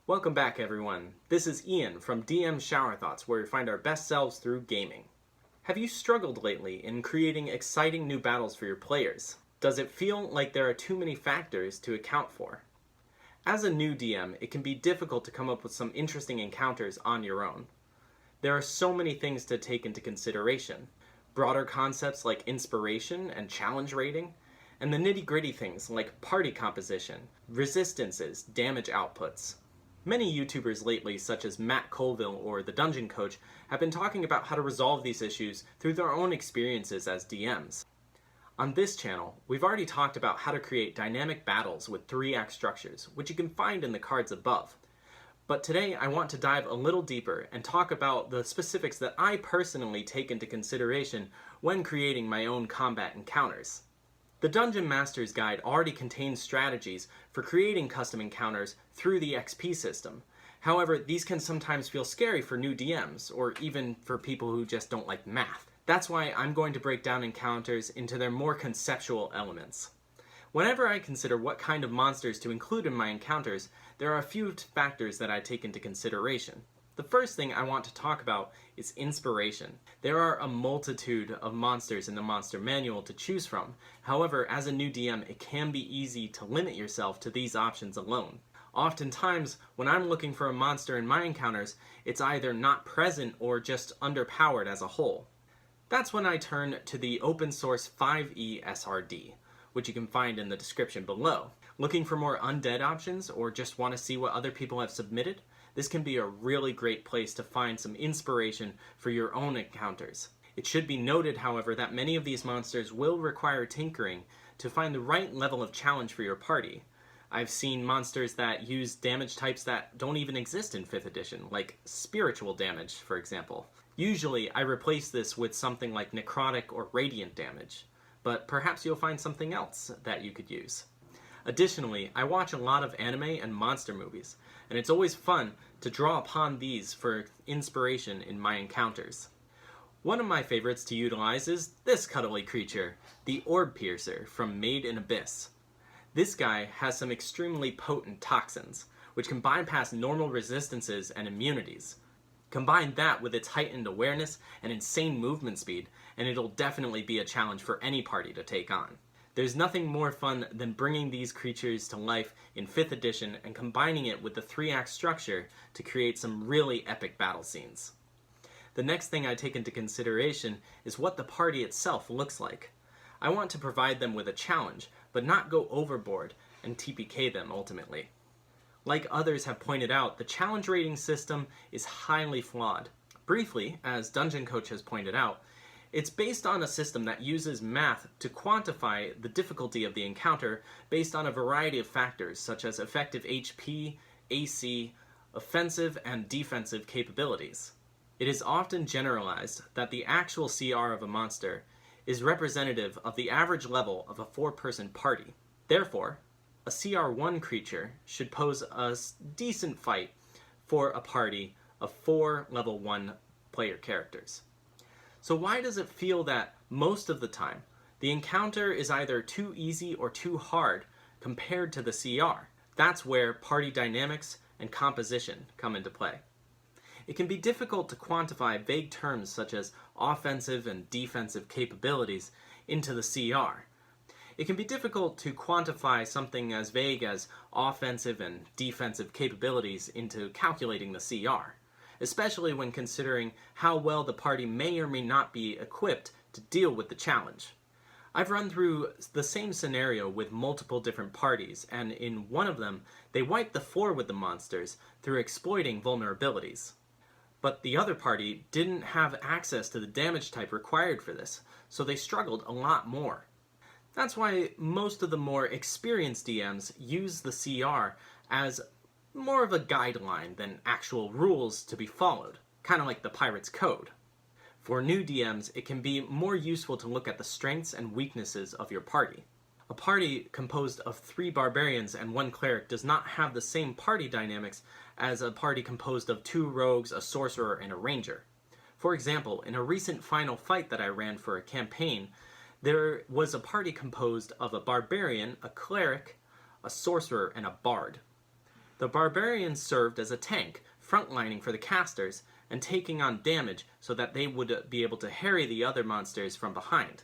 Welcome back, everyone. This is Ian from DM Shower Thoughts, where we find our best selves through gaming. Have you struggled lately in creating exciting new battles for your players? Does it feel like there are too many factors to account for? As a new DM, it can be difficult to come up with some interesting encounters on your own. There are so many things to take into consideration. Broader concepts like inspiration and challenge rating, and the nitty-gritty things like party composition, resistances, damage outputs. Many YouTubers lately, such as Matt Colville or The Dungeon Coach, have been talking about how to resolve these issues through their own experiences as DMs. On this channel, we've already talked about how to create dynamic battles with 3-act structures, which you can find in the cards above. But today I want to dive a little deeper and talk about the specifics that I personally take into consideration when creating my own combat encounters. The Dungeon Master's Guide already contains strategies for creating custom encounters through the XP system. However, these can sometimes feel scary for new DMs, or even for people who just don't like math. That's why I'm going to break down encounters into their more conceptual elements. Whenever I consider what kind of monsters to include in my encounters, there are a few factors that I take into consideration. The first thing I want to talk about is inspiration. There are a multitude of monsters in the monster manual to choose from. However, as a new DM, it can be easy to limit yourself to these options alone. Oftentimes, when I'm looking for a monster in my encounters, it's either not present or just underpowered as a whole. That's when I turn to the open-source 5e SRD, which you can find in the description below. Looking for more undead options, or just want to see what other people have submitted? This can be a really great place to find some inspiration for your own encounters. It should be noted, however, that many of these monsters will require tinkering to find the right level of challenge for your party. I've seen monsters that use damage types that don't even exist in 5th edition, like spiritual damage, for example. Usually, I replace this with something like necrotic or radiant damage, but perhaps you'll find something else that you could use. Additionally, I watch a lot of anime and monster movies, and it's always fun to draw upon these for inspiration in my encounters. One of my favorites to utilize is this cuddly creature, the Orb Piercer from Made in Abyss. This guy has some extremely potent toxins, which can bypass normal resistances and immunities. Combine that with its heightened awareness and insane movement speed, and it'll definitely be a challenge for any party to take on. There's nothing more fun than bringing these creatures to life in 5th edition and combining it with the 3-act structure to create some really epic battle scenes. The next thing I take into consideration is what the party itself looks like. I want to provide them with a challenge, but not go overboard and TPK them ultimately. Like others have pointed out, the challenge rating system is highly flawed. Briefly, as Dungeon Coach has pointed out, it's based on a system that uses math to quantify the difficulty of the encounter based on a variety of factors such as effective HP, AC, offensive and defensive capabilities. It is often generalized that the actual CR of a monster is representative of the average level of a 4-person party. Therefore, a CR1 creature should pose a decent fight for a party of 4 level 1 player characters. So why does it feel that most of the time the encounter is either too easy or too hard compared to the CR? That's where party dynamics and composition come into play. It can be difficult to quantify vague terms such as offensive and defensive capabilities into the CR. It can be difficult to quantify something as vague as offensive and defensive capabilities into calculating the CR, especially when considering how well the party may or may not be equipped to deal with the challenge. I've run through the same scenario with multiple different parties, and in one of them, they wiped the floor with the monsters through exploiting vulnerabilities. But the other party didn't have access to the damage type required for this, so they struggled a lot more. That's why most of the more experienced DMs use the CR as more of a guideline than actual rules to be followed, kind of like the Pirate's Code. For new DMs, it can be more useful to look at the strengths and weaknesses of your party. A party composed of 3 barbarians and 1 cleric does not have the same party dynamics as a party composed of 2 rogues, a sorcerer, and a ranger. For example, in a recent final fight that I ran for a campaign, there was a party composed of a barbarian, a cleric, a sorcerer, and a bard. The barbarians served as a tank, frontlining for the casters, and taking on damage so that they would be able to harry the other monsters from behind.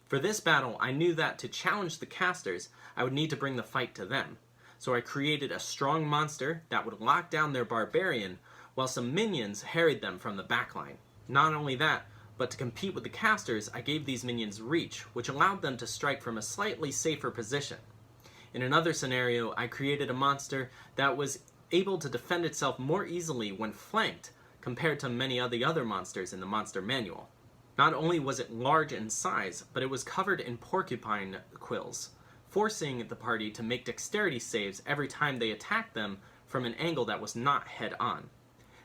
For this battle, I knew that to challenge the casters, I would need to bring the fight to them. So I created a strong monster that would lock down their barbarian, while some minions harried them from the backline. Not only that, but to compete with the casters, I gave these minions reach, which allowed them to strike from a slightly safer position. In another scenario, I created a monster that was able to defend itself more easily when flanked, compared to many of the other monsters in the monster manual. Not only was it large in size, but it was covered in porcupine quills, forcing the party to make dexterity saves every time they attacked them from an angle that was not head-on.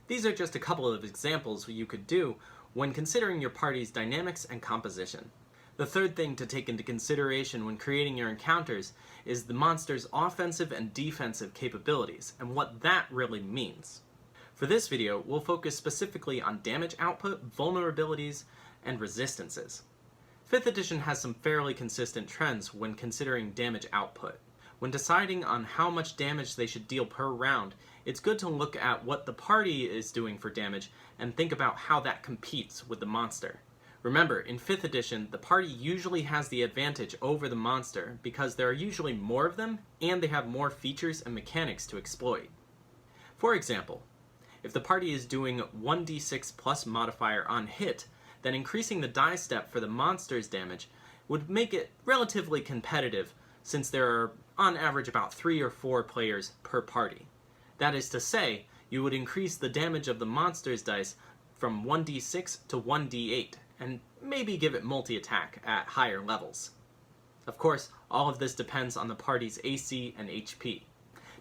These are just a couple of examples you could do when considering your party's dynamics and composition. The third thing to take into consideration when creating your encounters is the monster's offensive and defensive capabilities, and what that really means. For this video, we'll focus specifically on damage output, vulnerabilities, and resistances. 5th edition has some fairly consistent trends when considering damage output. When deciding on how much damage they should deal per round, it's good to look at what the party is doing for damage and think about how that competes with the monster. Remember, in 5th edition, the party usually has the advantage over the monster because there are usually more of them and they have more features and mechanics to exploit. For example, if the party is doing 1d6 plus modifier on hit, then increasing the die step for the monster's damage would make it relatively competitive since there are on average about 3 or 4 players per party. That is to say, you would increase the damage of the monster's dice from 1d6 to 1d8, and maybe give it multi-attack at higher levels. Of course, all of this depends on the party's AC and HP.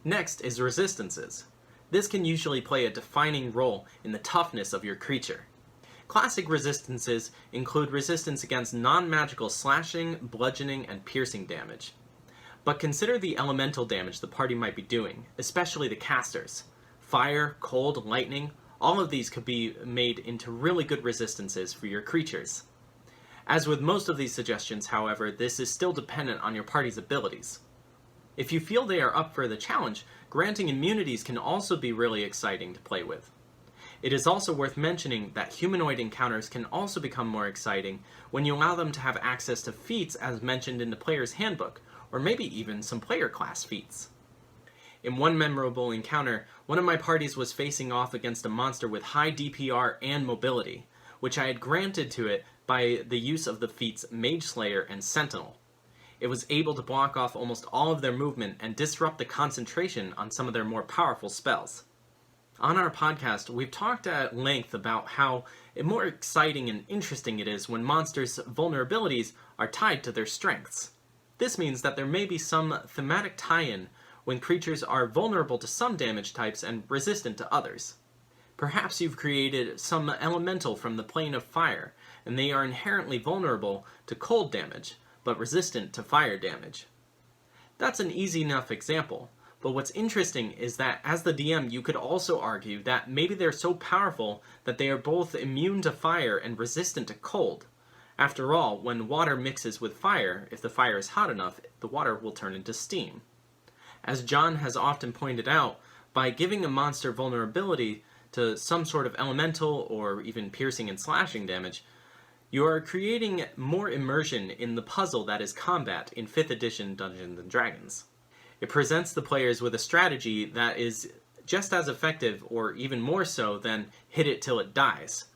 Next is resistances. This can usually play a defining role in the toughness of your creature. Classic resistances include resistance against non-magical slashing, bludgeoning, and piercing damage. But consider the elemental damage the party might be doing, especially the casters. Fire, cold, lightning, all of these could be made into really good resistances for your creatures. As with most of these suggestions, however, this is still dependent on your party's abilities. If you feel they are up for the challenge, granting immunities can also be really exciting to play with. It is also worth mentioning that humanoid encounters can also become more exciting when you allow them to have access to feats as mentioned in the player's handbook, or maybe even some player class feats. In one memorable encounter, one of my parties was facing off against a monster with high DPR and mobility, which I had granted to it by the use of the feats Mage Slayer and Sentinel. It was able to block off almost all of their movement and disrupt the concentration on some of their more powerful spells. On our podcast, we've talked at length about how more exciting and interesting it is when monsters' vulnerabilities are tied to their strengths. This means that there may be some thematic tie-in when creatures are vulnerable to some damage types and resistant to others. Perhaps you've created some elemental from the plane of fire, and they are inherently vulnerable to cold damage, but resistant to fire damage. That's an easy enough example, but what's interesting is that as the DM you could also argue that maybe they're so powerful that they are both immune to fire and resistant to cold. After all, when water mixes with fire, if the fire is hot enough, the water will turn into steam. As John has often pointed out, by giving a monster vulnerability to some sort of elemental or even piercing and slashing damage, you are creating more immersion in the puzzle that is combat in 5th edition Dungeons & Dragons. It presents the players with a strategy that is just as effective or even more so than hit it till it dies.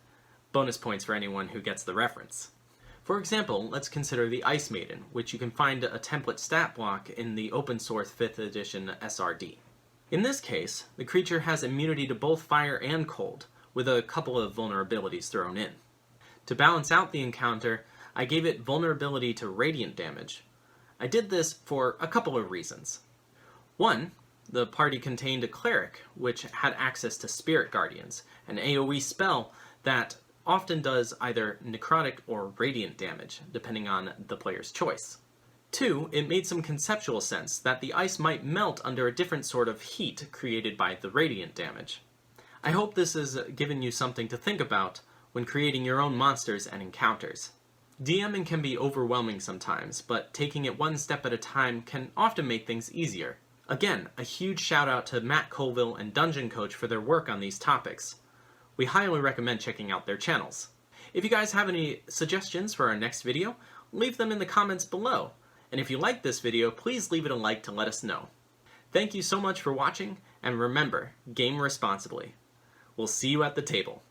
Bonus points for anyone who gets the reference. For example, let's consider the Ice Maiden, which you can find a template stat block in the open-source 5th edition SRD. In this case, the creature has immunity to both fire and cold, with a couple of vulnerabilities thrown in. To balance out the encounter, I gave it vulnerability to radiant damage. I did this for a couple of reasons. One, the party contained a cleric, which had access to Spirit Guardians, an AoE spell that often does either necrotic or radiant damage, depending on the player's choice. Two, it made some conceptual sense that the ice might melt under a different sort of heat created by the radiant damage. I hope this has given you something to think about when creating your own monsters and encounters. DMing can be overwhelming sometimes, but taking it one step at a time can often make things easier. Again, a huge shout out to Matt Colville and Dungeon Coach for their work on these topics. We highly recommend checking out their channels. If you guys have any suggestions for our next video, leave them in the comments below. And if you like this video, please leave it a like to let us know. Thank you so much for watching, and remember, game responsibly. We'll see you at the table.